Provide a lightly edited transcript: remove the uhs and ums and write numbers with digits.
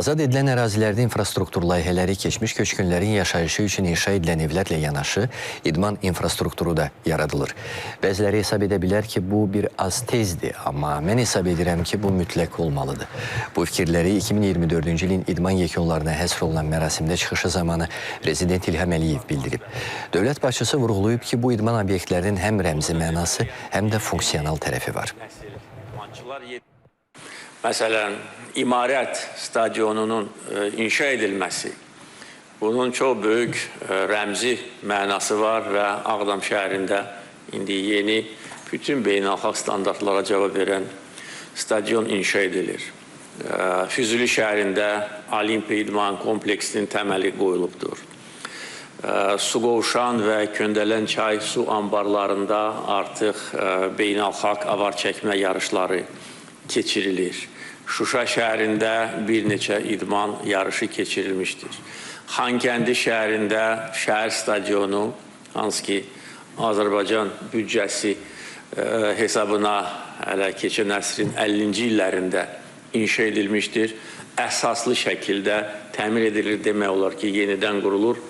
Azad edilən ərazilərdə infrastruktur layihələri keçmiş köçkünlərin yaşayışı üçün inşa edilən evlərlə yanaşı, idman infrastrukturu da yaradılır. Bəziləri hesab edə bilər ki, bu bir az tezdir, amma mən hesab edirəm ki, bu mütləq olmalıdır. Bu fikirləri 2024-cü ilin idman yekunlarına həsr olunan mərasimdə çıxışı zamanı Prezident İlham Əliyev bildirib. Dövlət başçısı vurğulayıb ki, bu idman obyektlərinin həm rəmzi mənası, həm də funksional tərəfi var. Məsələn, İmarət stadionunun inşa edilməsi, bunun çox böyük rəmzi mənası var və Ağdam şəhərində indi yeni bütün beynəlxalq standartlara cavab verən stadion inşa edilir. Füzuli şəhərində Olimpiya İdman kompleksinin təməli qoyulubdur. Suqovuşan və Köndələn çay su anbarlarında artıq beynəlxalq avar çəkmə yarışları keçirilir. Şuşa şəhərində bir neçə idman yarışı keçirilmişdir. Xankəndi şəhərində şəhər stadionu, hansı ki Azərbaycan büdcəsi hesabına hələ keçən əsrin 50-ci illərində inşa edilmişdir. Əsaslı şəkildə təmir edilir demək olar ki, yenidən qurulur.